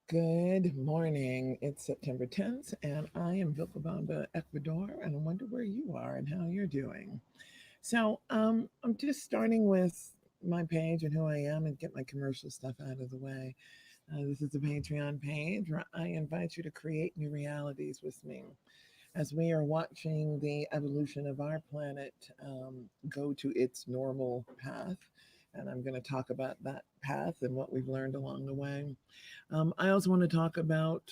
Good morning. It's September 10th, and I am Vilcabamba, Ecuador, and I wonder where you are and how you're doing. I'm just starting with my page and who I am and get my commercial stuff out of the way. This is the Patreon page where I invite you to create new realities with me as we are watching the evolution of our planet go to its normal path. And I'm going to talk about that path and what we've learned along the way. I also want to talk about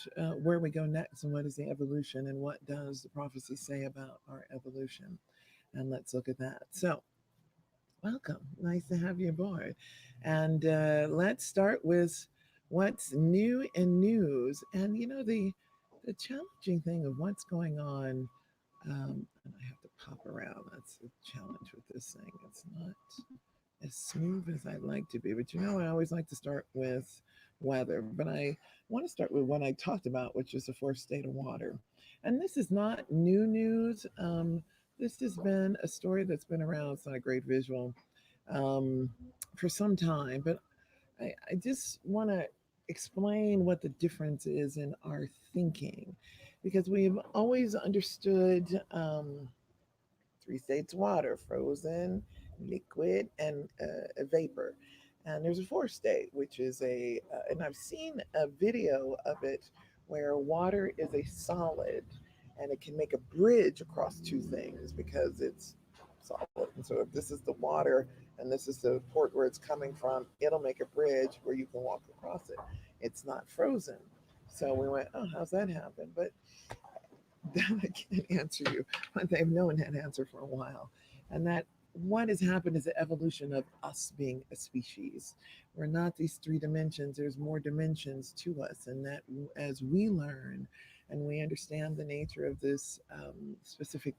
where we go next and what is the evolution and what does the prophecy say about our evolution. And let's look at that. So, welcome. Nice to have you aboard. And let's start with what's new in news. And the challenging thing of what's going on. And I have to pop around. That's the challenge with this thing. It's not as smooth as I'd like to be. But I always like to start with weather. But I want to start with what I talked about, which is the fourth state of water. And this is not new news. This has been a story that's been around. It's not a great visual um, for some time. But I just want to explain what the difference is in our thinking because we've always understood three states of water: frozen, liquid, and a vapor. And there's a fourth state, which is and I've seen a video of it where water is a solid and it can make a bridge across two things because it's solid. And so if this is the water and this is the port where it's coming from, it'll make a bridge where you can walk across it. It's not frozen. So we went, oh, how's that happen? But that I can't answer you. But they've known that answer for a while. And that what has happened is the evolution of us being a species. We're not these three dimensions, there's more dimensions to us. And that as we learn and we understand the nature of this specific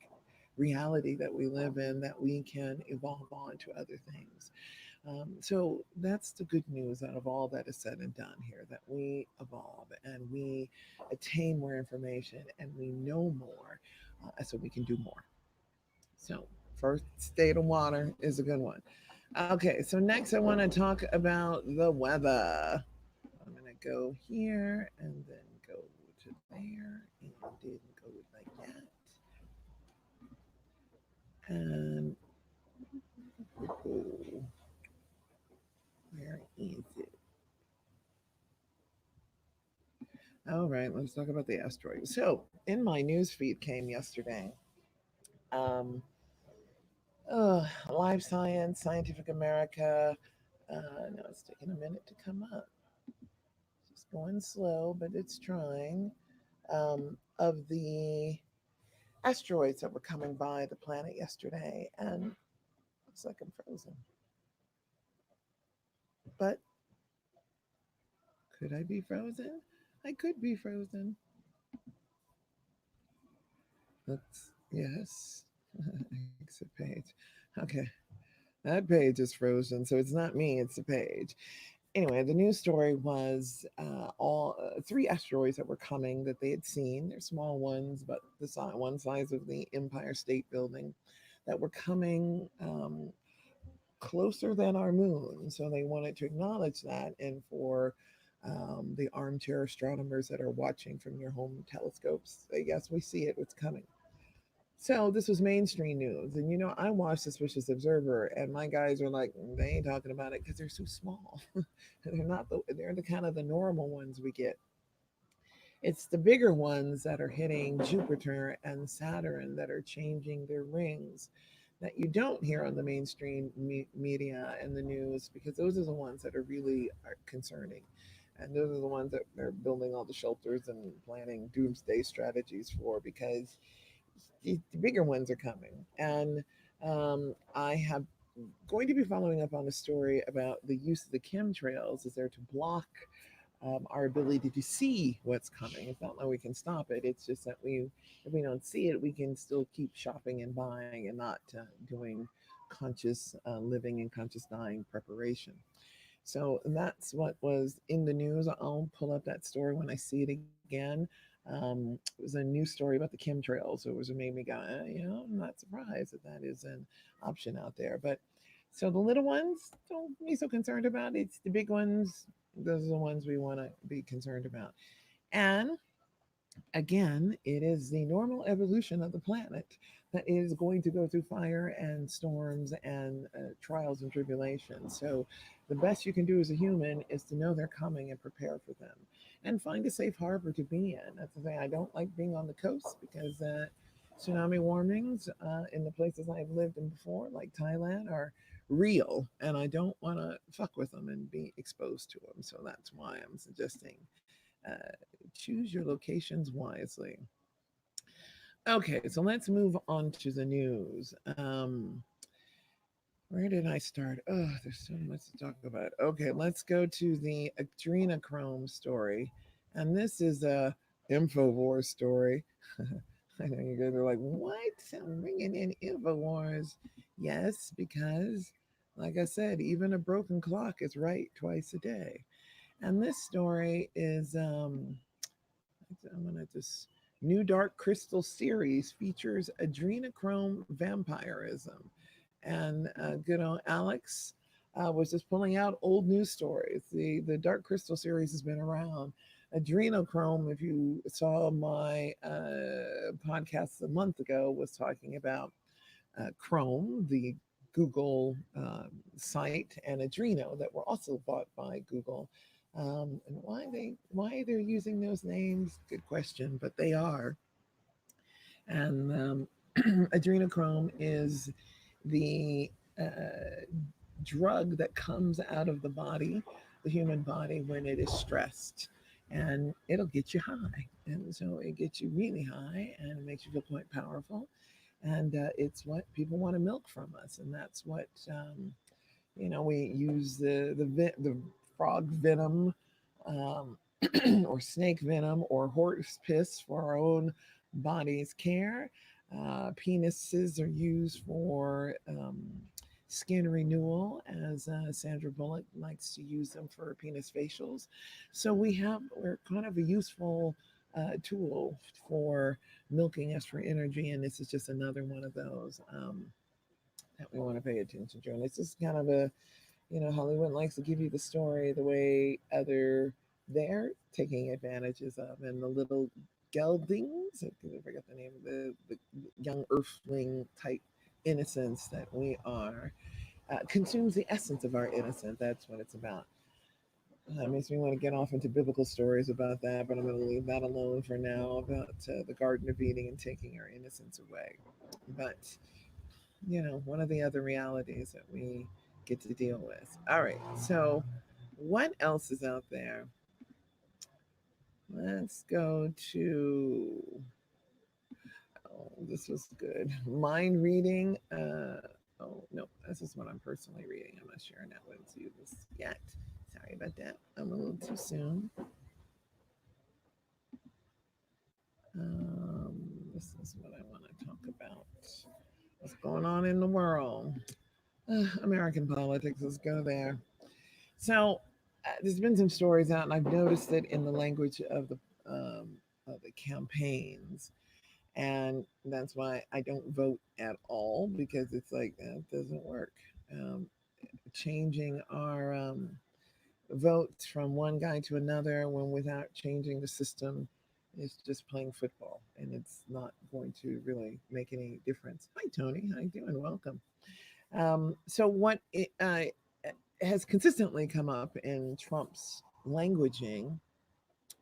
reality that we live in, that we can evolve on to other things. So that's the good news out of all that is said and done here, that we evolve and we attain more information and we know more so we can do more. So, first state of water is a good one. Okay, so next I want to talk about the weather. I'm going to go here and then go to there and then go like that. And oh, where is it? All right, let's talk about the asteroid. So, in my news feed came yesterday. Um, Life Science, Scientific America. No, it's taking a minute to come up. Just going slow, but it's trying. Of the asteroids that were coming by the planet yesterday, and looks like I'm frozen. But could I be frozen? I could be frozen. Let's yes. Exit page. Okay. That page is frozen, so it's not me, it's the page. Anyway, the news story was all three asteroids that were coming that they had seen. They're small ones, but the one size of the Empire State Building that were coming closer than our moon. So they wanted to acknowledge that, and for the armchair astronomers that are watching from your home telescopes, say, yes, we see it, it's coming. So this was mainstream news, and I watch Suspicious Observer, and my guys are like, they ain't talking about it because they're so small. They're the kind of the normal ones we get. It's the bigger ones that are hitting Jupiter and Saturn that are changing their rings that you don't hear on the mainstream media and the news because those are the ones that are concerning. And those are the ones that they're building all the shelters and planning doomsday strategies for because the bigger ones are coming. And I have going to be following up on a story about the use of the chemtrails is there to block our ability to see what's coming. It's not like we can stop it. It's just that if we don't see it, we can still keep shopping and buying and not doing conscious living and conscious dying preparation. So that's what was in the news. I'll pull up that story when I see it again. It was a news story about the chemtrails. So it made me go, I'm not surprised that that is an option out there. But so the little ones, don't be so concerned about it. It's the big ones. Those are the ones we want to be concerned about. And again, it is the normal evolution of the planet that is going to go through fire and storms and trials and tribulations. So, the best you can do as a human is to know they're coming and prepare for them and find a safe harbor to be in. That's the thing. I don't like being on the coast because tsunami warnings in the places I've lived in before, like Thailand, are real, and I don't want to fuck with them and be exposed to them. So, that's why I'm suggesting uh, choose your locations wisely. Okay, so let's move on to the news. Where did I start? Oh, there's so much to talk about. Okay, let's go to the adrenochrome story. And this is a InfoWars story. I know you're gonna be like, what? I'm bringing in InfoWars. Yes, because, like I said, even a broken clock is right twice a day. And this story is I'm gonna just new Dark Crystal series features adrenochrome vampirism, and good old Alex was just pulling out old news stories. The Dark Crystal series has been around. Adrenochrome, if you saw my podcast a month ago, was talking about Chrome, the Google site, and Adreno that were also bought by Google. And why they're using those names? Good question, but they are. And adrenochrome is the drug that comes out of the body, the human body, when it is stressed. And it'll get you high. And so it gets you really high and it makes you feel quite powerful. And it's what people want to milk from us. And that's what, we use the frog venom um, or snake venom or horse piss for our own body's care. Penises are used for skin renewal, as Sandra Bullock likes to use them for penis facials. So we're kind of a useful tool for milking us for energy, and this is just another one of those that we want to pay attention to. And it's just kind of a, Hollywood likes to give you the story the way they're taking advantages of, and the little geldings, I forget the name of the young earthling type innocence that we are, consumes the essence of our innocence. That's what it's about. That makes me want to get off into biblical stories about that, but I'm going to leave that alone for now, about the Garden of Eden and taking our innocence away. But, one of the other realities that we get to deal with. All right, so what else is out there? Let's go to, oh, this was good. Mind reading. Oh, no, this is what I'm personally reading. I'm not sharing that with you this yet. Sorry about that. I'm a little too soon. This is what I want to talk about. What's going on in the world? American politics. Let's go there. So there's been some stories out, and I've noticed it in the language of the campaigns, and that's why I don't vote at all, because it's like that doesn't work. Um, Changing our votes from one guy to another when without changing the system is just playing football, and it's not going to really make any difference. Hi, Tony. How you doing? Welcome. So what has consistently come up in Trump's languaging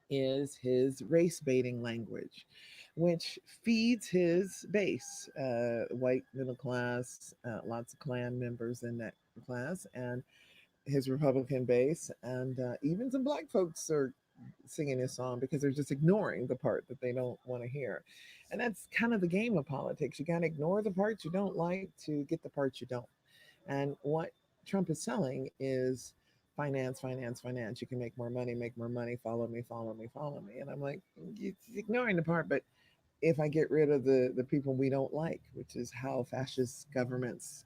is his race baiting language, which feeds his base, white middle class, lots of Klan members in that class, and his Republican base, and even some black folks are singing his song because they're just ignoring the part that they don't want to hear. And that's kind of the game of politics. You got to ignore the parts you don't like to get the parts you don't. And what Trump is selling is finance, finance, finance. You can make more money, follow me, follow me, follow me. And I'm like, it's ignoring the part, but if I get rid of the people we don't like, which is how fascist governments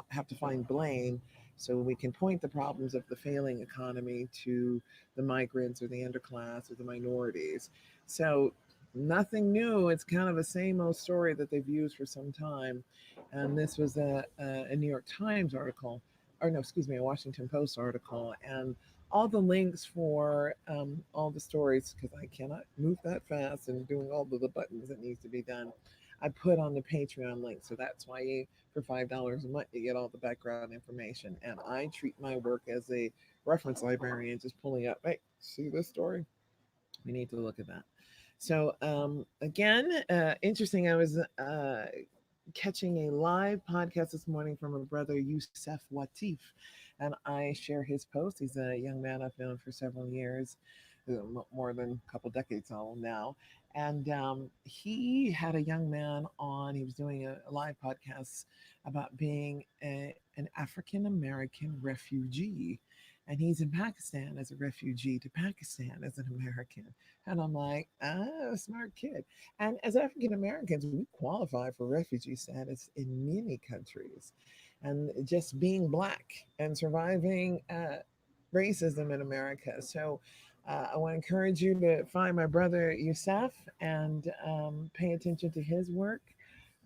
have to find blame, so we can point the problems of the failing economy to the migrants or the underclass or the minorities. So nothing new. It's kind of a same old story that they've used for some time. And this was a New York Times article, or no, excuse me, a Washington Post article. And all the links for all the stories, because I cannot move that fast and doing all of the buttons that needs to be done. I put on the Patreon link, so that's why for $5 a month you get all the background information. And I treat my work as a reference librarian, just pulling up. Hey, see this story? We need to look at that. So again, interesting. I was catching a live podcast this morning from a brother, Youssef Watif, and I share his post. He's a young man I've known for several years, more than a couple decades old now. And he had a young man on. He was doing a live podcast about being an African American refugee. And he's in Pakistan as a refugee to Pakistan as an American. And I'm like, smart kid. And as African Americans, we qualify for refugee status in many countries. And just being Black and surviving racism in America. So I want to encourage you to find my brother Youssef and pay attention to his work.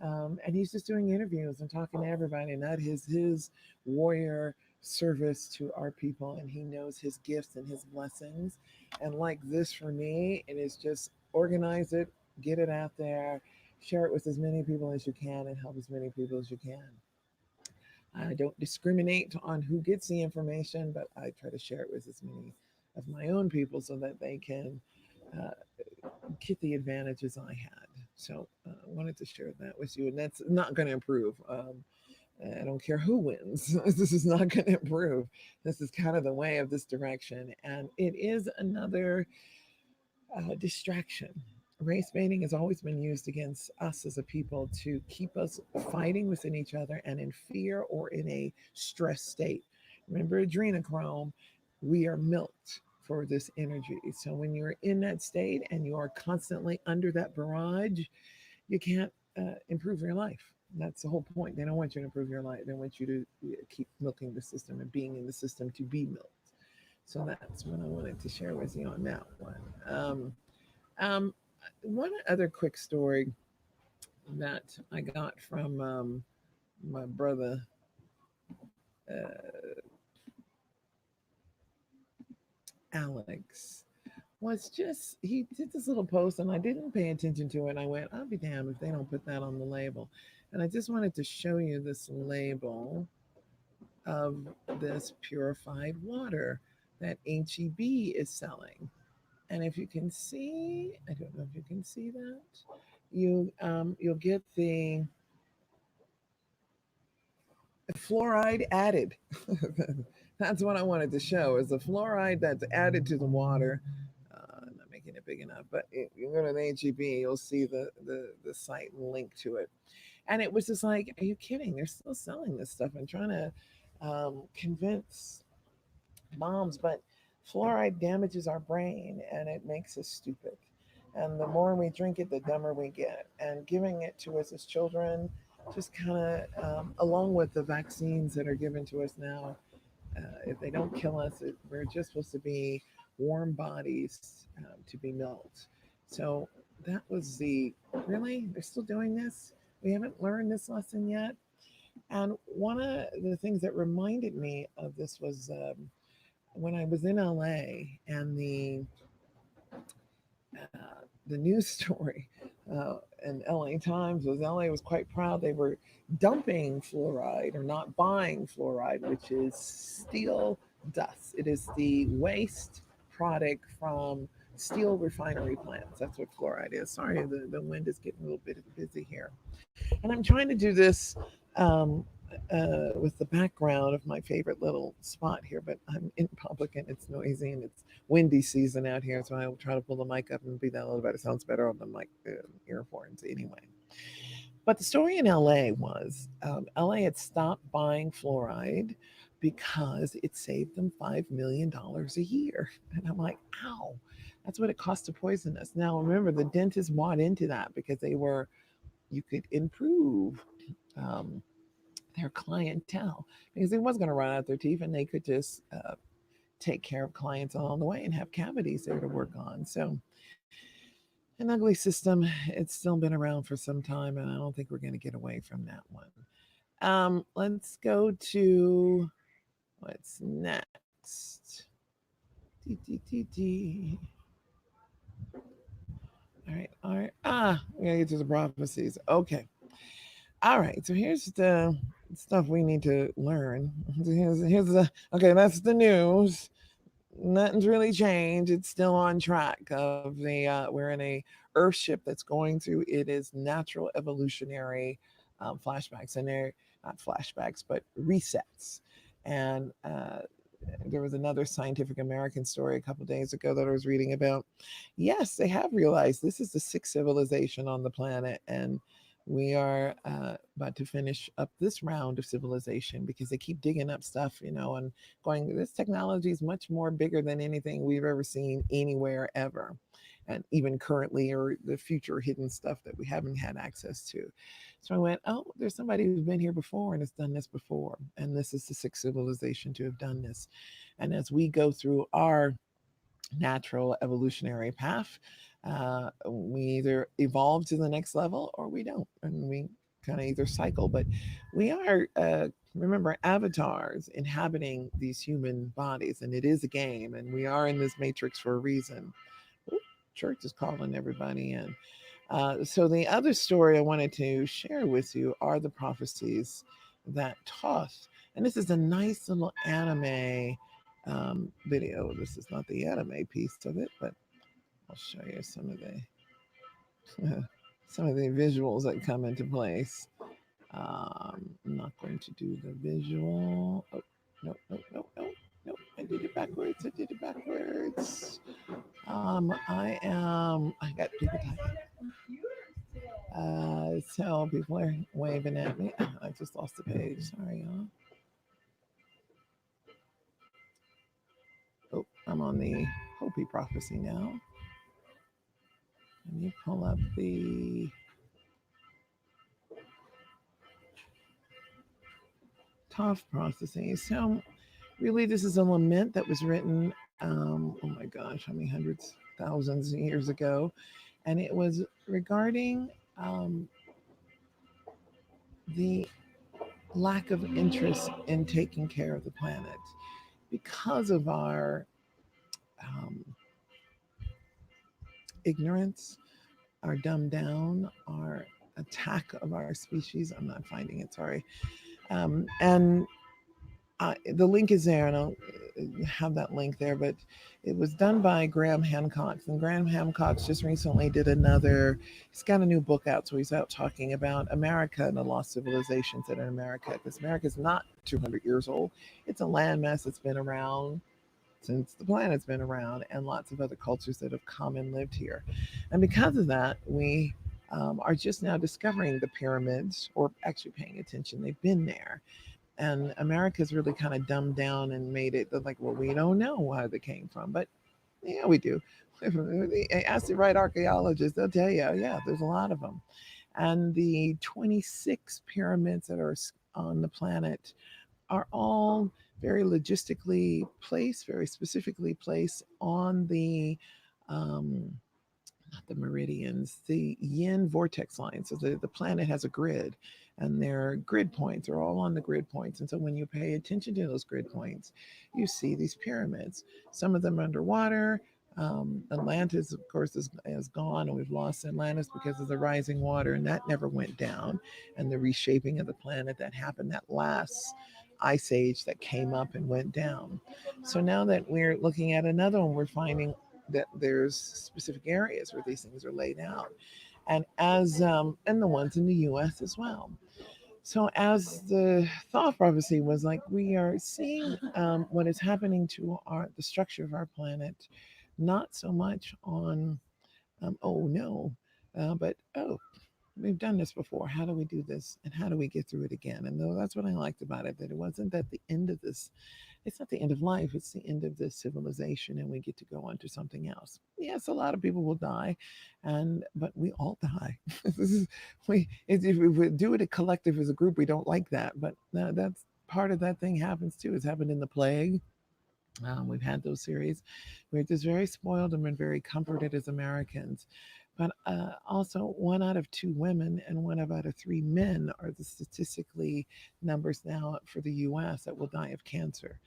And he's just doing interviews and talking to everybody, and that is his warrior service to our people. And he knows his gifts and his blessings. And like this for me, it is just organize it, get it out there, share it with as many people as you can, and help as many people as you can. I don't discriminate on who gets the information, but I try to share it with as many of my own people so that they can uh, get the advantages I had. So I wanted to share that with you, and that's not going to improve. I don't care who wins. This is not going to improve. This is kind of the way of this direction, and it is another distraction. Race baiting has always been used against us as a people to keep us fighting within each other and in fear or in a stress state. Remember adrenochrome, we are milked for this energy. So when you're in that state and you are constantly under that barrage, you can't improve your life. That's the whole point. They don't want you to improve your life. They want you to keep milking the system and being in the system to be milked. So that's what I wanted to share with you on that one. Um, one other quick story that I got from my brother uh, Alex was just he did this little post and I didn't pay attention to it. And I went, I'll be damned if they don't put that on the label. And I just wanted to show you this label of this purified water that HEB is selling. And if you can see, I don't know if you can see that, you'll get the fluoride added. That's what I wanted to show is the fluoride that's added to the water. I'm not making it big enough, but you go to the HEB, you'll see the site link to it. And it was just like, are you kidding? They're still selling this stuff and trying to convince moms, but fluoride damages our brain and it makes us stupid. And the more we drink it, the dumber we get. And giving it to us as children, just kind of, along with the vaccines that are given to us now, if they don't kill us, we're just supposed to be warm bodies to be milked. So that was really, they're still doing this? We haven't learned this lesson yet. And one of the things that reminded me of this was when I was in LA and the news story in LA Times was LA was quite proud they were dumping fluoride or not buying fluoride, which is steel dust. It is the waste product from steel refinery plants. That's what fluoride is. Sorry, the wind is getting a little bit busy here. And I'm trying to do this um, with the background of my favorite little spot here, but I'm in public and it's noisy and it's windy season out here, so I'll try to pull the mic up and be that a little better. It sounds better on the mic earphones anyway. But the story in LA was LA had stopped buying fluoride because it saved them $5 million a year. And I'm like, ow, that's what it costs to poison us. Now, remember, the dentists bought into that because you could improve um, their clientele because they was going to run out their teeth and they could just take care of clients along the way and have cavities there to work on. So, an ugly system. It's still been around for some time, and I don't think we're going to get away from that one. Let's go to what's next. Dee, dee, dee, dee. All right, all right. We gotta get to the prophecies. Okay. All right. So here's the stuff we need to learn. Here's the okay. That's the news. Nothing's really changed. It's still on track of the. We're in a Earthship that's going through. It is natural evolutionary flashbacks, and they're not flashbacks, but resets. And there was another Scientific American story a couple days ago that I was reading about. Yes, they have realized this is the sixth civilization on the planet, and we are about to finish up this round of civilization because they keep digging up stuff, and going, this technology is much more bigger than anything we've ever seen anywhere ever. And even currently, or the future hidden stuff that we haven't had access to. So I went, oh, there's somebody who's been here before and has done this before. And this is the sixth civilization to have done this. And as we go through our natural evolutionary path, we either evolve to the next level or we don't. And we kind of either cycle. But we are, remember, avatars inhabiting these human bodies. And it is a game. And we are in this matrix for a reason. Ooh, church is calling everybody in. So the other story I wanted to share with you are the prophecies that Toth, and this is a nice little anime video. This is not the anime piece of it, but I'll show you some of the some of the visuals that come into place. I'm not going to do the visual. Oh, no, no, no, no, no! I did it backwards. I did it backwards. I got people typing. So people are waving at me. I just lost the page. Sorry, y'all. Oh, I'm on the Hopi prophecy now. Let me pull up the Toph prophecy. So, really, this is a lament that was written, oh my gosh, how many hundreds, thousands of years ago. And it was regarding the lack of interest in taking care of the planet because of our um, ignorance, our dumb down, our attack of our species. I'm not finding it, sorry. And the link is there, and I'll have that link there. But it was done by Graham Hancock, and Graham Hancock just recently did another. He's got a new book out, so he's out talking about America and the lost civilizations that are in America. Because America is not 200 years old; it's a landmass that's been around since the planet's been around, and lots of other cultures that have come and lived here. And because of that, we are just now discovering the pyramids, or actually paying attention. They've been there, and America's really kind of dumbed down and made it like, well, we don't know where they came from, but yeah, we do. Ask the right archaeologists, they'll tell you, yeah, there's a lot of them. And the 26 pyramids that are on the planet are all very logistically placed, very specifically placed on the um, not the meridians, the yin vortex line. So the planet has a grid, and their grid points are all on the grid points. And so when you pay attention to those grid points, you see these pyramids. Some of them underwater. Atlantis, of course, is gone, and we've lost Atlantis because of the rising water, and that never went down. And the reshaping of the planet that happened, that last ice age that came up and went down. So now that we're looking at another one, we're finding that there's specific areas where these things are laid out, and the ones in the U.S. as well. So as the thought prophecy was like, we are seeing what is happening to the structure of our planet, not so much on oh no, but oh, we've done this before. How do we do this, and how do we get through it again? And though that's what I liked about it, that it wasn't at the end of this, it's not the end of life, it's the end of this civilization, and we get to go on to something else. Yes, a lot of people will die, but we all die. This is, if we do it a collective as a group, we don't like that, but that's part of that thing happens too. It's happened in the plague. We've had those series. We're just very spoiled and been very comforted as Americans. But also, 1 out of 2 women and 1 out of 3 men are the statistically numbers now for the US that will die of cancer.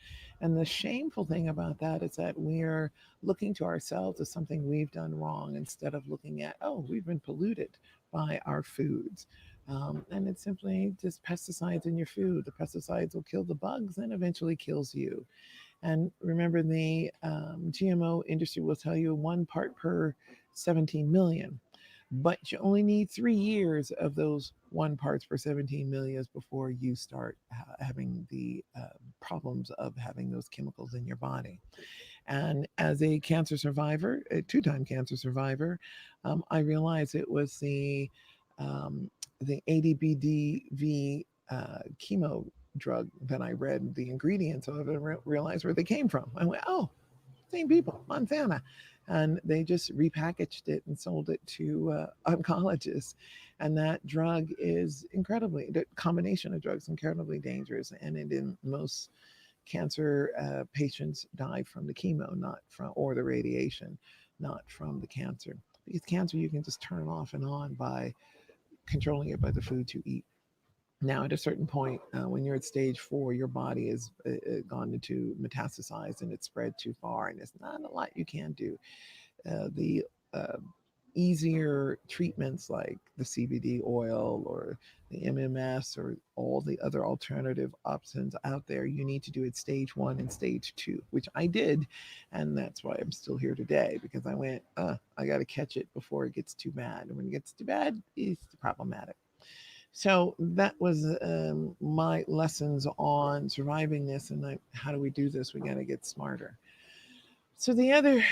And the shameful thing about that is that we're looking to ourselves as something we've done wrong instead of looking at, oh, we've been polluted by our foods. And it's simply just pesticides in your food. The pesticides will kill the bugs and eventually kills you. And remember, the GMO industry will tell you 1 part per 17 million, but you only need 3 years of those 1 parts per 17 million before you start having the problems of having those chemicals in your body. And as a cancer survivor, a 2 time cancer survivor, I realized it was um, the ADBDV chemo drug that I read the ingredients of and realized where they came from. I went, oh, same people, Montana. And they just repackaged it and sold it to oncologists. And that drug is incredibly, the combination of drugs, incredibly dangerous. And it, in most cancer patients die from the chemo, not from, or the radiation, not from the cancer. Because cancer, you can just turn off and on by controlling it by the foods you eat. Now, at a certain point, when you're at stage 4, your body is gone into metastasized and it's spread too far, and there's not a lot you can do. The uh, easier treatments like the CBD oil or the MMS or all the other alternative options out there, you need to do it stage 1 and stage 2, which I did. And that's why I'm still here today, because I went, I got to catch it before it gets too bad. And when it gets too bad, it's problematic. So that was my lessons on surviving this, and like, how do we do this? We got to get smarter. So the other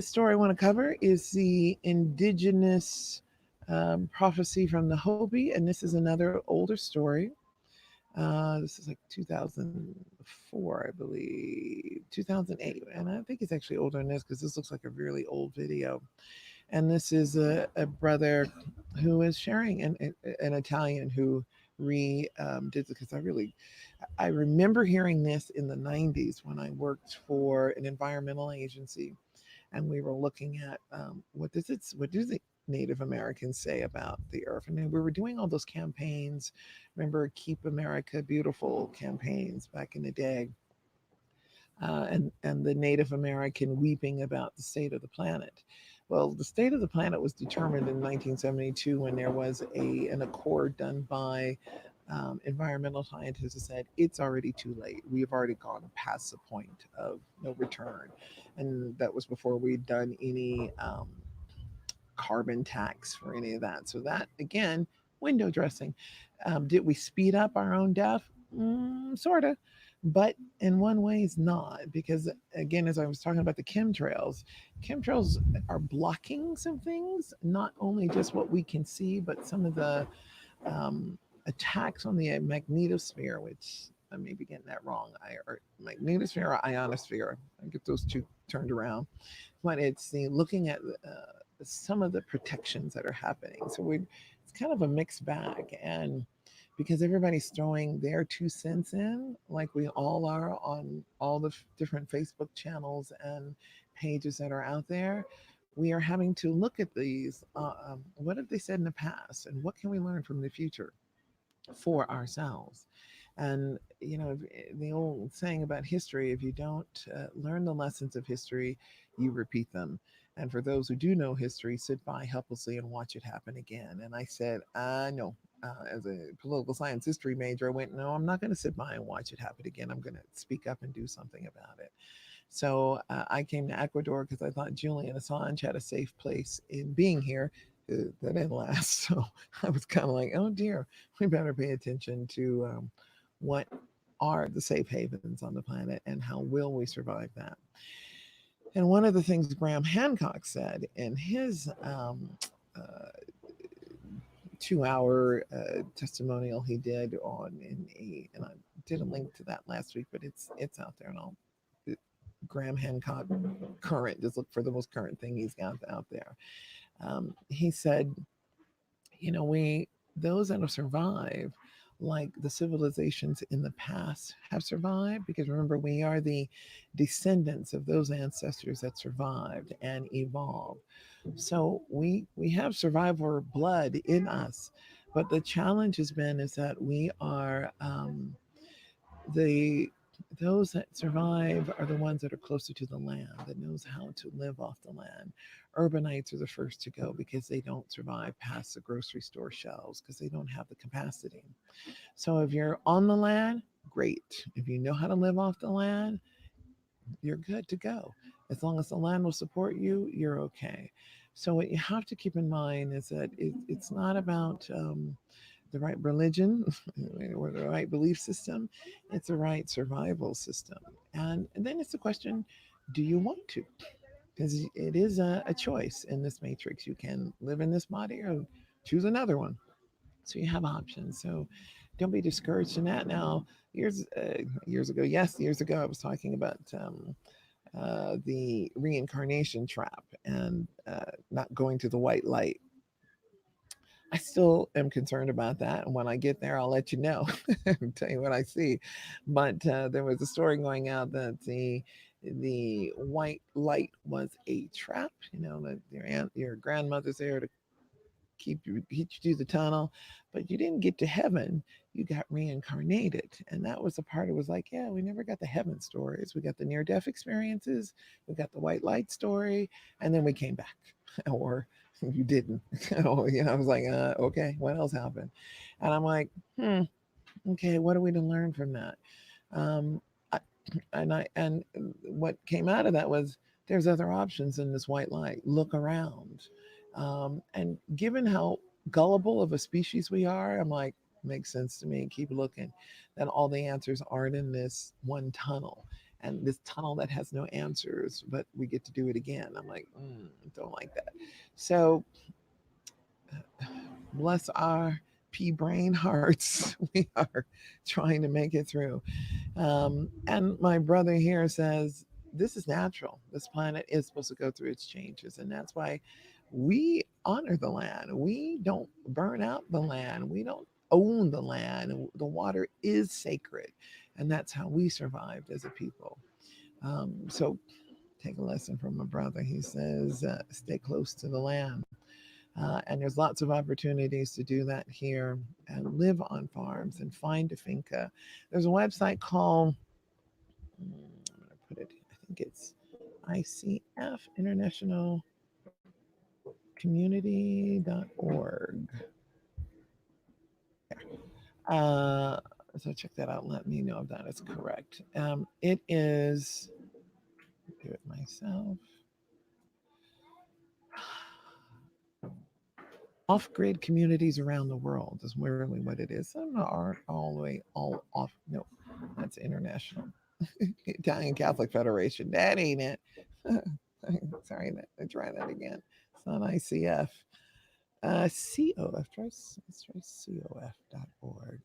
story I want to cover is the indigenous prophecy from the Hopi, and this is another older story. This is like 2004, I believe, 2008, and I think it's actually older than this because this looks like a really old video. And this is a brother who is sharing an Italian who did, because I remember hearing this in the 90s when I worked for an environmental agency, and we were looking at what do the Native Americans say about the earth. And we were doing all those campaigns. Remember, Keep America Beautiful campaigns back in the day, and the Native American weeping about the state of the planet. Well, the state of the planet was determined in 1972 when there was an accord done by environmental scientists who said it's already too late. We have already gone past the point of no return, and that was before we'd done any carbon tax for any of that. So that again, window dressing. Did we speed up our own death? Sort of, but in one way, it's not, because again, as I was talking about the chemtrails are blocking some things, not only just what we can see, but some of the attacks on the magnetosphere, which I may be getting that wrong. Or magnetosphere or ionosphere. I get those two turned around. But it's the looking at some of the protections that are happening. So it's kind of a mixed bag, and because everybody's throwing their 2 cents in, like we all are on all the different Facebook channels and pages that are out there, we are having to look at these. What have they said in the past, and what can we learn from the future for ourselves? And the old saying about history: if you don't learn the lessons of history, you repeat them. And for those who do know history, sit by helplessly and watch it happen again. And I said, no. As a political science history major, I went, no, I'm not going to sit by and watch it happen again. I'm going to speak up and do something about it. So I came to Ecuador because I thought Julian Assange had a safe place in being here. That didn't last. So I was kind of like, oh dear, we better pay attention to what are the safe havens on the planet and how will we survive that. And one of the things Graham Hancock said in his uh, 2 hour testimonial he did and I did a link to that last week, but it's out there, and Graham Hancock current, just look for the most current thing he's got out there. He said, we those that have survived like the civilizations in the past have survived, because remember, we are the descendants of those ancestors that survived and evolved. So we have survivor blood in us, but the challenge has been is that we are the those that survive are the ones that are closer to the land, that knows how to live off the land. Urbanites are the first to go because they don't survive past the grocery store shelves because they don't have the capacity. So if you're on the land, great. If you know how to live off the land, you're good to go. As long as the land will support you, you're okay. So what you have to keep in mind is that it's not about the right religion or the right belief system. It's the right survival system. And then it's a question, do you want to? Because it is a choice in this matrix. You can live in this body or choose another one. So you have options. So don't be discouraged in that. Now, years ago, yes, years ago, I was talking about the reincarnation trap and not going to the white light. I still am concerned about that. And when I get there, I'll let you know and tell you what I see. But there was a story going out that the white light was a trap. You know that your grandmother's there to keep you through the tunnel, but you didn't get to heaven. You got reincarnated, and that was the part. It was like, yeah, we never got the heaven stories. We got the near death experiences. We got the white light story, and then we came back, or you didn't. Oh, you know, I was like, okay, what else happened? And I'm like, okay, what are we to learn from that? Um, I, and what came out of that was there's other options in this white light. Look around, and given how gullible of a species we are, I'm like, makes sense to me. Keep looking. Then all the answers aren't in this one tunnel. And this tunnel that has no answers, but we get to do it again. I'm like, don't like that. So bless our pea brain hearts. We are trying to make it through. And my brother here says, this is natural. This planet is supposed to go through its changes. And that's why we honor the land. We don't burn out the land. We don't own the land. The water is sacred. And that's how we survived as a people. So take a lesson from my brother. He says, stay close to the land. And there's lots of opportunities to do that here and live on farms and find a finca. There's a website called, I'm going to put it, I think it's ICF, International Community.org. There. So check that out. Let me know if that is correct. It is, do it myself. Off-grid communities around the world is really what it is. Some aren't all the way all off. No, that's international. Italian Catholic Federation. That ain't it. Sorry, I try that again. It's not ICF. COF. Let's try COF.org.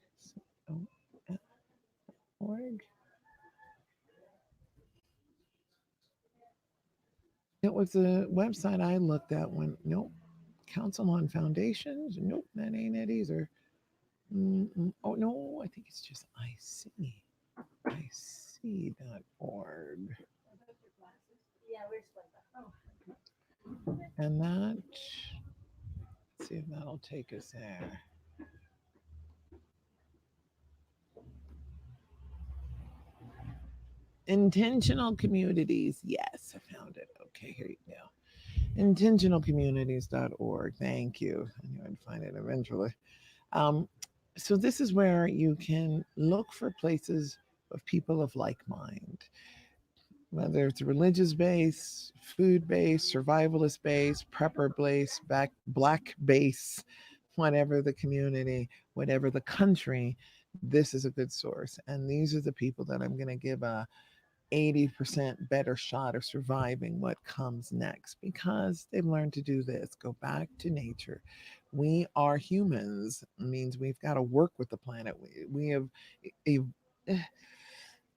COF.org. It was a website I looked at when, nope. Council on Foundations? Nope, that ain't it either. Oh, no, I think it's just IC. IC.org. And that, let's see if that'll take us there. Intentional communities. Yes, I found it. Okay, here you go. Intentionalcommunities.org. Thank you. I knew I'd find it eventually. Um, so, this is where you can look for places of people of like mind, whether it's religious base, food base, survivalist base, prepper base, black base, whatever the community, whatever the country, this is a good source. And these are the people that I'm going to give a 80% better shot of surviving what comes next because they've learned to do this. Go back to nature. We are humans. It means we've got to work with the planet. We have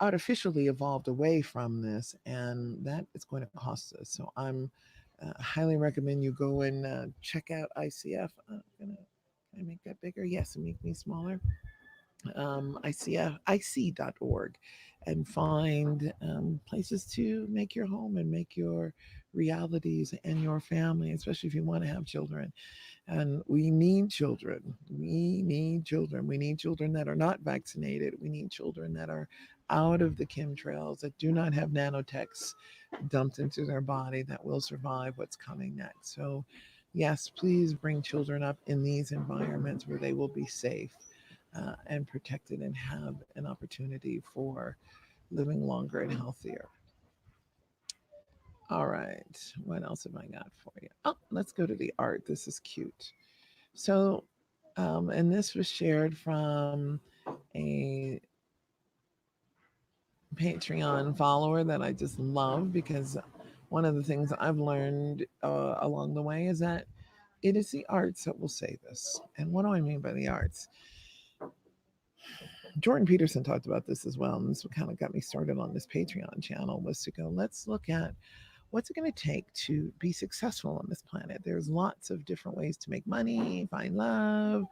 artificially evolved away from this, and that is going to cost us. So I'm highly recommend you go and check out ICF. Can I make that bigger? Yes, and make me smaller. IC.org and find places to make your home and make your realities and your family, especially if you want to have children. And we need children. We need children. We need children that are not vaccinated. We need children that are out of the chemtrails, that do not have nanotechs dumped into their body, that will survive what's coming next. So, yes, please bring children up in these environments where they will be safe and protected and have an opportunity for living longer and healthier. All right, what else have I got for you? Oh, let's go to the art. This is cute. So, and this was shared from a Patreon follower that I just love because one of the things I've learned along the way is that it is the arts that will save us. And what do I mean by the arts? Jordan Peterson talked about this as well, and this kind of got me started on this Patreon channel, was to go, let's look at what's it going to take to be successful on this planet. There's lots of different ways to make money, find love,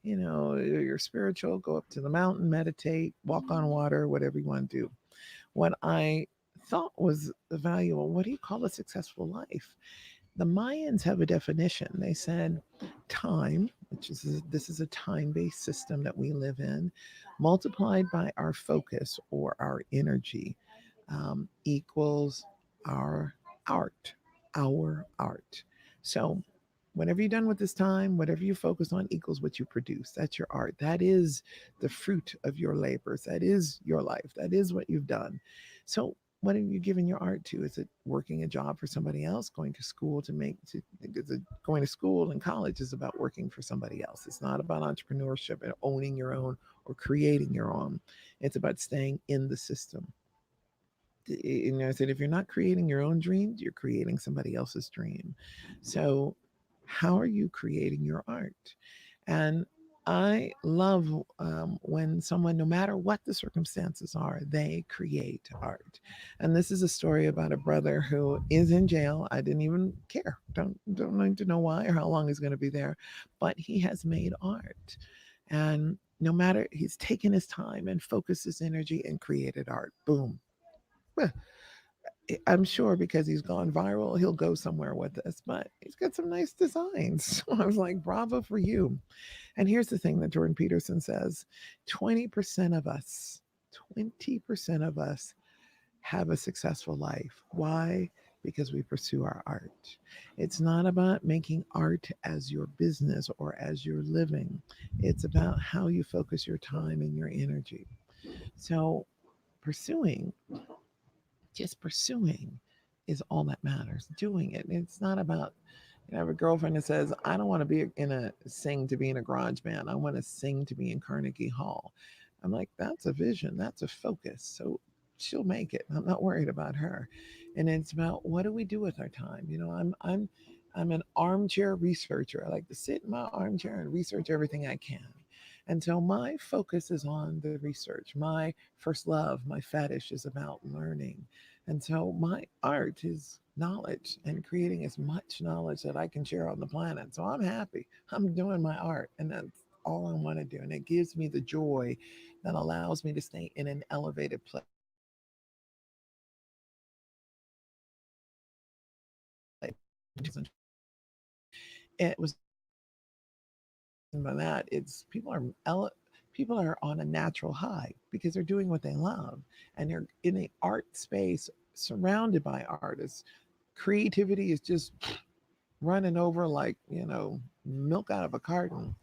you're spiritual, go up to the mountain, meditate, walk on water, whatever you want to do. What I thought was valuable, what do you call a successful life? The Mayans have a definition. They said time, which is this is a time-based system that we live in, multiplied by our focus or our energy, equals our art, our art. So whenever you're done with this time, whatever you focus on equals what you produce. That's your art. That is the fruit of your labors. That is your life. That is what you've done. So what are you giving your art to? Is it working a job for somebody else, going to school is it going to school and college is about working for somebody else. It's not about entrepreneurship and owning your own or creating your own. It's about staying in the system. I said, if you're not creating your own dreams, you're creating somebody else's dream. So, how are you creating your art? And I love when someone, no matter what the circumstances are, they create art. And this is a story about a brother who is in jail. I didn't even care. Don't need to know why or how long he's going to be there, but he has made art. And no matter, he's taken his time and focused his energy and created art. Boom. Well, I'm sure because he's gone viral, he'll go somewhere with this, but he's got some nice designs. So I was like, bravo for you. And here's the thing that Jordan Peterson says: 20% of us, 20% of us have a successful life. Why? Because we pursue our art. It's not about making art as your business or as your living, it's about how you focus your time and your energy. So, pursuing just pursuing is all that matters. Doing it. It's not about, I have a girlfriend that says, I don't want to be in a sing to be in a garage band. I want to sing to be in Carnegie Hall. I'm like, that's a vision. That's a focus. So she'll make it. I'm not worried about her. And it's about what do we do with our time? I'm an armchair researcher. I like to sit in my armchair and research everything I can. And so my focus is on the research. My first love, my fetish is about learning. And so my art is knowledge and creating as much knowledge that I can share on the planet. So I'm happy. I'm doing my art, and that's all I want to do. And it gives me the joy that allows me to stay in an elevated place. It was by that it's people are on a natural high because they're doing what they love and they're in the art space surrounded by artists. Creativity is just running over like milk out of a carton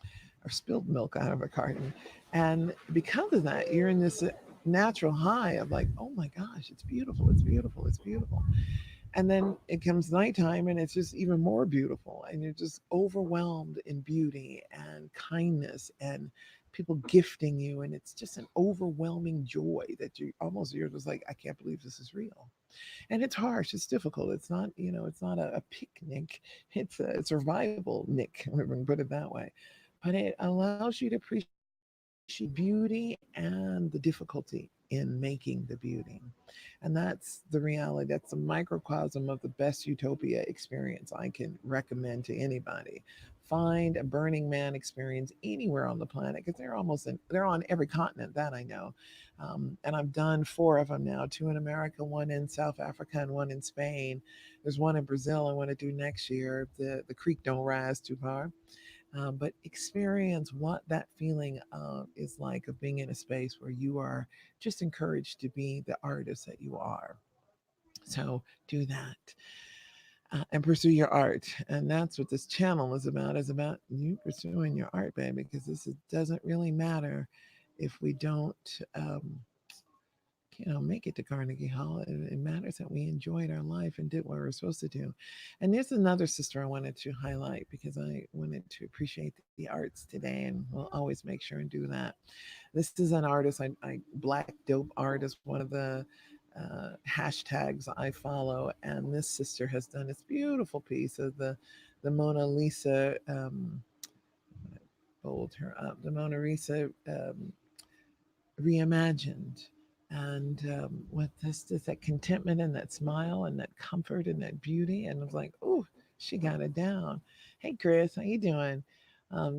or spilled milk out of a carton. And because of that, you're in this natural high of like, oh my gosh, it's beautiful, it's beautiful, it's beautiful. And then it comes nighttime and it's just even more beautiful. And you're just overwhelmed in beauty and kindness and people gifting you. And it's just an overwhelming joy that you're just like, I can't believe this is real. And it's harsh, it's difficult. It's not a picnic, it's a survival nick, if we can put it that way. But it allows you to appreciate beauty and the difficulty. in making the beauty. And that's the reality. That's a microcosm of the best utopia experience I can recommend to anybody. Find a Burning Man experience anywhere on the planet because they're on every continent that I know. And I've done four of them now, two in America, one in South Africa, and one in Spain. There's one in Brazil I want to do next year. The creek don't rise too far. But experience what that feeling is like of being in a space where you are just encouraged to be the artist that you are. So do that and pursue your art. And that's what this channel is about. Is about you pursuing your art, baby, because doesn't really matter if we don't make it to Carnegie Hall. It matters that we enjoyed our life and did what we were supposed to do. And there's another sister I wanted to highlight because I wanted to appreciate the arts today, and we'll always make sure and do that. This is an artist, Black Dope Art is one of the hashtags I follow, and this sister has done this beautiful piece of the Mona Lisa. Bold her up. The Mona Lisa reimagined, and with this that contentment and that smile and that comfort and that beauty, and I was like, oh, she got it down. Hey Chris, how you doing?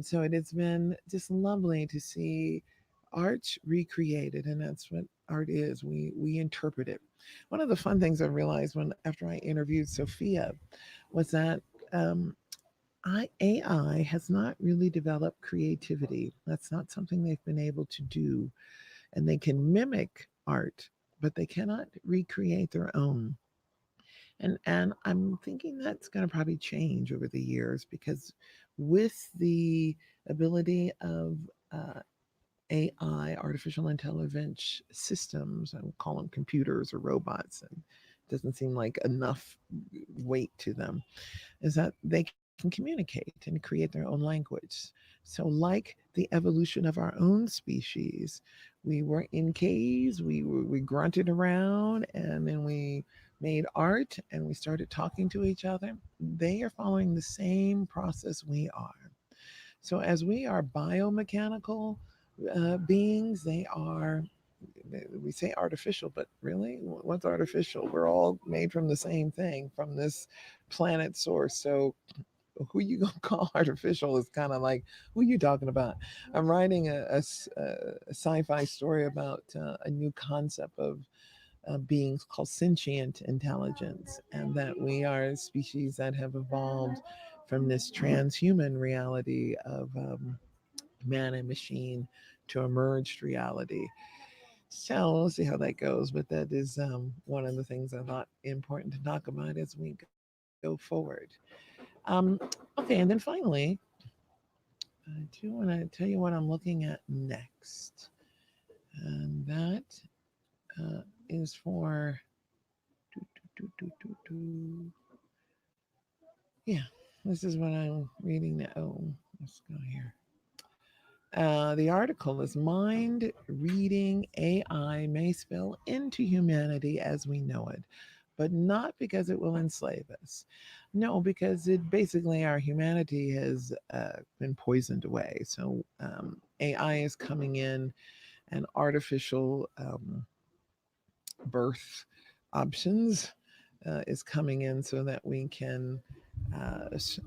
So it has been just lovely to see art recreated, and that's what art is. We interpret it. One of the fun things I realized when after I interviewed Sophia was that AI has not really developed creativity. That's not something they've been able to do, and they can mimic art, but they cannot recreate their own. And I'm thinking that's going to probably change over the years because with the ability of AI, artificial intelligence systems, I would call them computers or robots, and it doesn't seem like enough weight to them, is that they can communicate and create their own language. So, like the evolution of our own species, we were in caves, we grunted around, and then we made art and we started talking to each other. They are following the same process we are. So, as we are biomechanical beings, they are, we say artificial, but really, what's artificial? We're all made from the same thing, from this planet source. So, who you gonna call artificial is kind of like who you talking about. I'm writing a sci-fi story about a new concept of beings called sentient intelligence, and that we are a species that have evolved from this transhuman reality of man and machine to a merged reality. So we'll see how that goes. But that is one of the things I thought important to talk about as we go forward. Okay, and then finally, I do want to tell you what I'm looking at next. And that is for. Do, do, do, do, do. Yeah, this is what I'm reading now. Oh, let's go here. The article is Mind Reading AI May Spill into Humanity as We Know It, but not because it will enslave us. No, because it basically our humanity has been poisoned away. So AI is coming in, and artificial birth options is coming in so that we can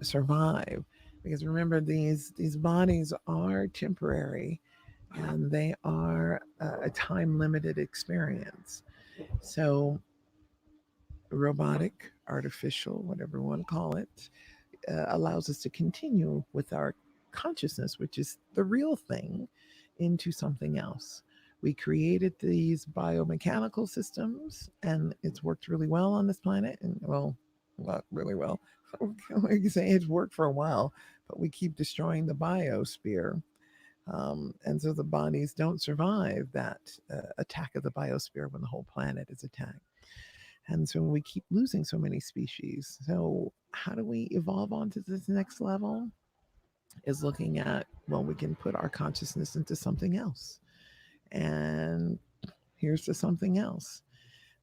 survive. Because remember, these bodies are temporary, and they are a time limited experience. So robotic, artificial, whatever you want to call it, allows us to continue with our consciousness, which is the real thing, into something else. We created these biomechanical systems, and it's worked really well on this planet. And well, not really well. Like you say, it's worked for a while, but we keep destroying the biosphere. And so the bodies don't survive that attack of the biosphere when the whole planet is attacked. And so we keep losing so many species. So, how do we evolve onto this next level? Is looking at, well, we can put our consciousness into something else. And here's the something else.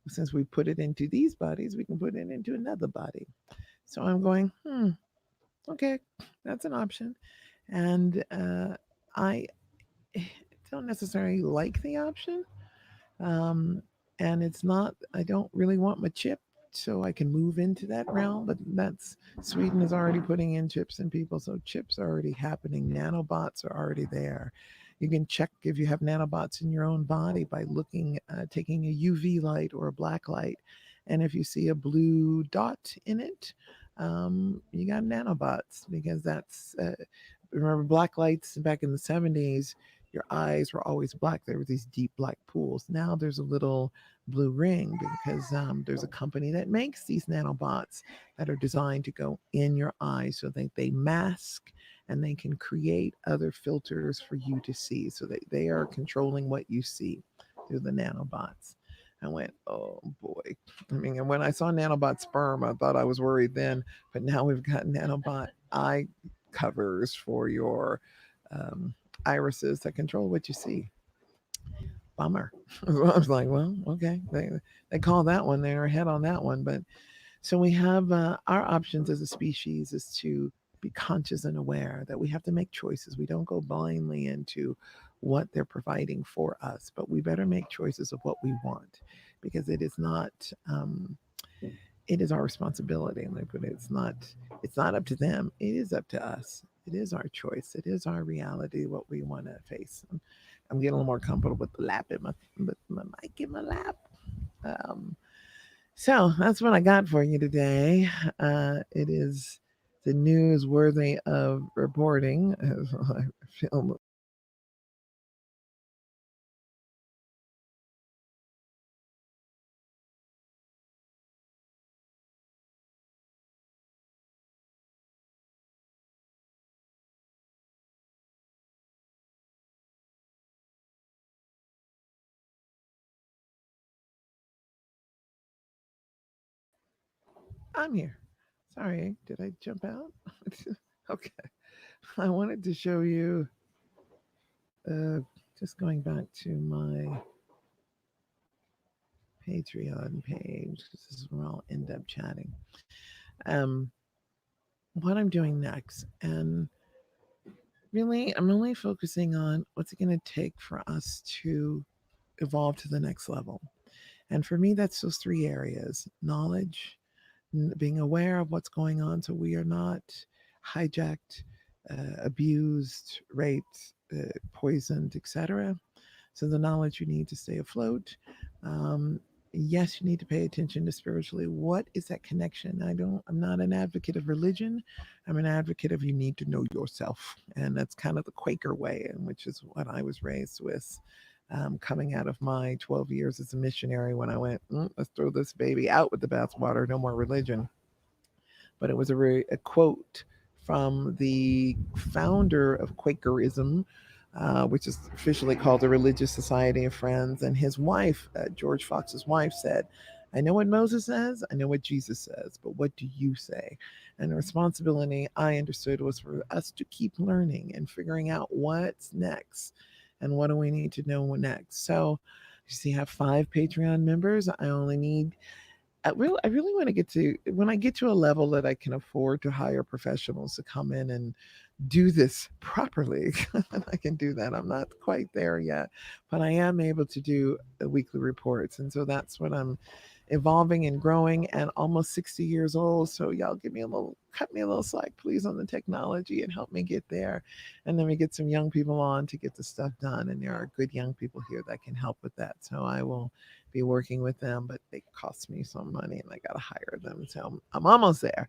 Since we put it into these bodies, we can put it into another body. So I'm going, okay, that's an option. And I don't necessarily like the option Um, and it's not, I don't really want my chip so I can move into that realm, but that's Sweden is already putting in chips in people, so chips are already happening. Nanobots are already there. You can check if you have nanobots in your own body by looking, taking a UV light or a black light, and if you see a blue dot in it, you got nanobots because that's remember black lights back in the 70s, your eyes were always black. There were these deep black pools. Now there's a little blue ring because there's a company that makes these nanobots that are designed to go in your eyes so that they mask and they can create other filters for you to see so that they are controlling what you see through the nanobots. I went, oh boy. I mean, and when I saw nanobot sperm, I thought I was worried then, but now we've got nanobot eye covers for your irises that control what you see. Bummer. I was like, well, okay. They call that one. They're ahead on that one. But so we have our options as a species is to be conscious and aware that we have to make choices. We don't go blindly into what they're providing for us, but we better make choices of what we want because it is not. It is our responsibility, and but it's not up to them. It is up to us. It is our choice. It is our reality. What we want to face. I'm getting a little more comfortable with the lap in my mic in my lap. Um, so that's what I got for you today. It is the news worthy of reporting. I feel I'm here. Sorry, did I jump out? Okay. I wanted to show you, uh, just going back to my Patreon page, because this is where I'll end up chatting. Um, what I'm doing next. And really, I'm only focusing on what's it going to take for us to evolve to the next level. And for me, that's those three areas: knowledge, being aware of what's going on so we are not hijacked, abused, raped, poisoned, etc. So the knowledge you need to stay afloat. Um, yes, you need to pay attention to spiritually. What is that connection? I'm not an advocate of religion. I'm an advocate of you need to know yourself. And that's kind of the Quaker way, and which is what I was raised with. Coming out of my 12 years as a missionary, when I went, let's throw this baby out with the bathwater, no more religion. But it was a quote from the founder of Quakerism, which is officially called the Religious Society of Friends. And his wife, George Fox's wife, said, I know what Moses says, I know what Jesus says, but what do you say? And the responsibility I understood was for us to keep learning and figuring out what's next and what do we need to know next. So, you see, I have 5 Patreon members. I really want to get to when I get to a level that I can afford to hire professionals to come in and do this properly. I can do that. I'm not quite there yet, but I am able to do weekly reports. And so that's what I'm evolving and growing and almost 60 years old. So y'all cut me a little slack, please, on the technology and help me get there. And then we get some young people on to get the stuff done. And there are good young people here that can help with that. So I will be working with them, but they cost me some money and I got to hire them. So I'm almost there.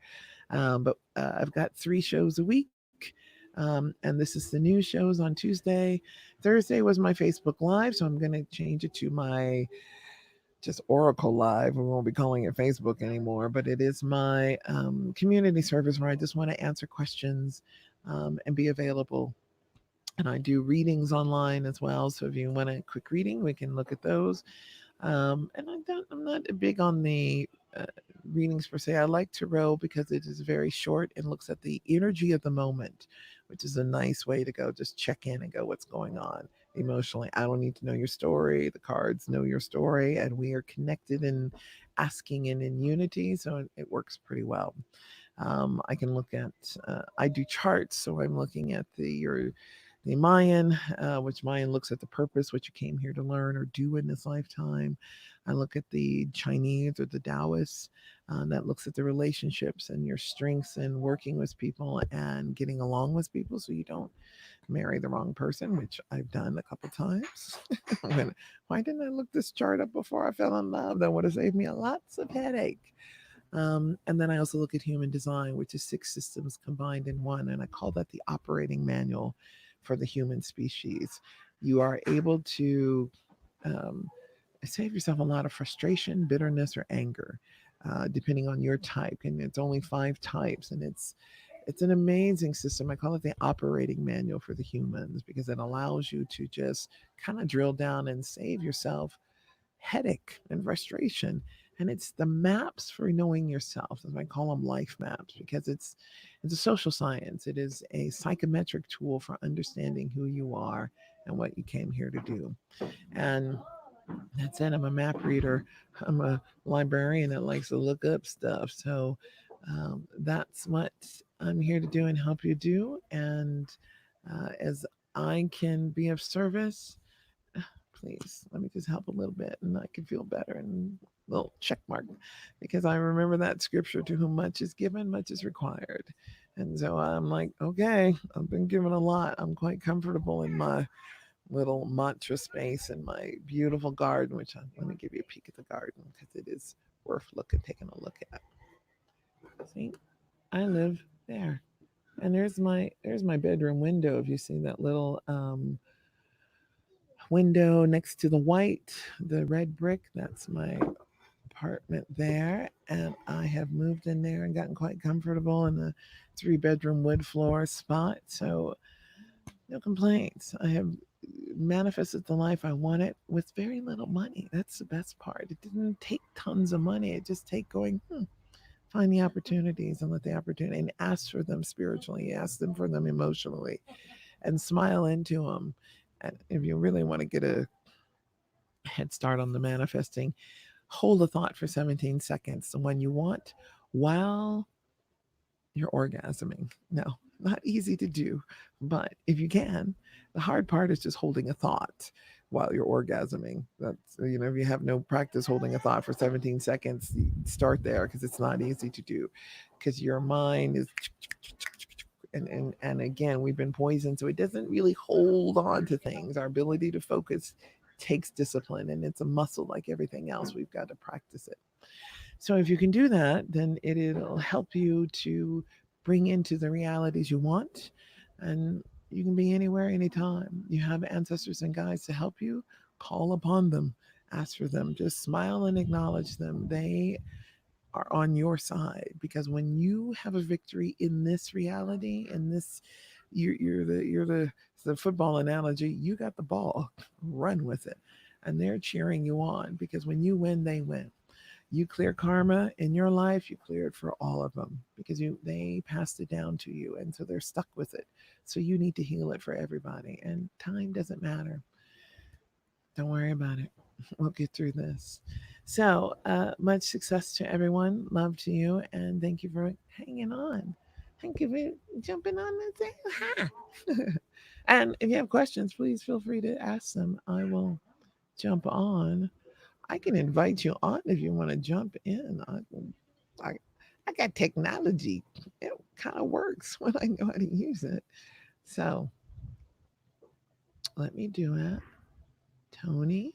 I've got 3 shows a week. And this is the new shows on Tuesday. Thursday was my Facebook Live, so I'm going to change it to my just Oracle Live. We won't be calling it Facebook anymore, but it is my community service where I just want to answer questions and be available. And I do readings online as well. So if you want a quick reading, we can look at those. And I'm not big on the uh, readings per se. I like tarot because it is very short and looks at the energy of the moment, which is a nice way to go. Just check in and go, what's going on emotionally. I don't need to know your story. The cards know your story, and we are connected and asking and in unity. So it works pretty well. I can look at, I do charts, so I'm looking at your the Mayan, which Mayan looks at the purpose, what you came here to learn or do in this lifetime. I look at the Chinese or the Taoists, that looks at the relationships and your strengths in working with people and getting along with people so you don't marry the wrong person, which I've done a couple times. when, why didn't I look this chart up before I fell in love? That would have saved me lots of headache. And then I also look at human design, which is six systems combined in one. And I call that the operating manual for the human species. You are able to um, save yourself a lot of frustration, bitterness, or anger, depending on your type. And it's only five types, and it's an amazing system. I call it the operating manual for the humans because it allows you to just kind of drill down and save yourself headache and frustration. And it's the maps for knowing yourself. As I call them life maps because it's a social science. It is a psychometric tool for understanding who you are and what you came here to do. And that's it. I'm a map reader. I'm a librarian that likes to look up stuff. So that's what I'm here to do and help you do. And as I can be of service, please let me just help a little bit and I can feel better and little check mark because I remember that scripture to whom much is given, much is required. And so I'm like, okay, I've been given a lot. I'm quite comfortable in my little mantra space in my beautiful garden, which let me give you a peek at the garden because it is worth taking a look at. See, I live there, and there's my bedroom window. If you see that little window next to the white, the red brick, that's my apartment there, and I have moved in there and gotten quite comfortable in the three-bedroom wood floor spot. So no complaints. I have manifested the life I wanted with very little money. That's the best part. It didn't take tons of money. It just take going, find the opportunities and let the opportunity and ask for them spiritually, ask them for them emotionally, and smile into them. And if you really want to get a head start on the manifesting, hold a thought for 17 seconds, the one you want, while you're orgasming. No, not easy to do, but if you can, the hard part is just holding a thought while you're orgasming. That's, if you have no practice holding a thought for 17 seconds, start there because it's not easy to do because your mind is and again, we've been poisoned, so it doesn't really hold on to things. Our ability to focus takes discipline, and it's a muscle like everything else. We've got to practice it. So if you can do that, then it'll help you to bring into the realities you want. And you can be anywhere, anytime. You have ancestors and guides to help you. Call upon them, ask for them, just smile and acknowledge them. They are on your side because when you have a victory in this reality, in this, you're the football analogy. You got the ball, run with it, and they're cheering you on because when you win, they win. You clear karma in your life, you clear it for all of them because they passed it down to you, and so they're stuck with it. So you need to heal it for everybody, and time doesn't matter. Don't worry about it. We'll get through this. So much success to everyone. Love to you, and thank you for hanging on. Thank you for jumping on and saying hi. And if you have questions, please feel free to ask them. I will jump on. I can invite you on if you want to jump in. I, I got technology. It kind of works when I know how to use it. So let me do it. Tony,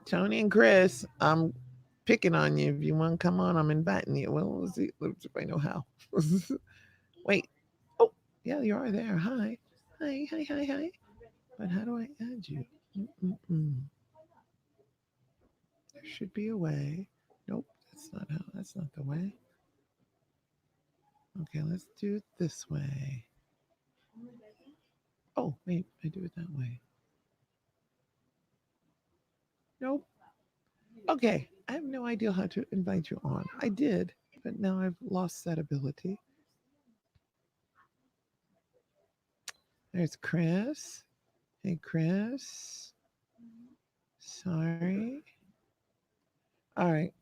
Tony and Chris, I'm picking on you. If you want to come on, I'm inviting you. Well, let's see. Let's see if I know how. Wait. Oh, yeah, you are there. Hi. Hi, hi, hi, hi. But how do I add you? Mm-mm-mm. There should be a way. Nope, that's not how. That's not the way. Okay, let's do it this way. Oh, wait, I do it that way. Nope. Okay, I have no idea how to invite you on. I did, but now I've lost that ability. There's Chris. Hey, Chris. Sorry. All right.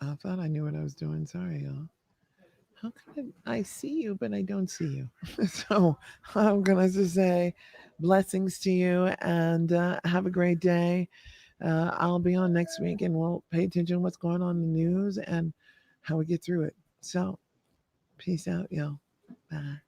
I thought I knew what I was doing. Sorry, y'all. how can I see you, but I don't see you? So I'm going to just say blessings to you and have a great day. I'll be on next week and we'll pay attention to what's going on in the news and how we get through it. So, peace out, y'all. Bye.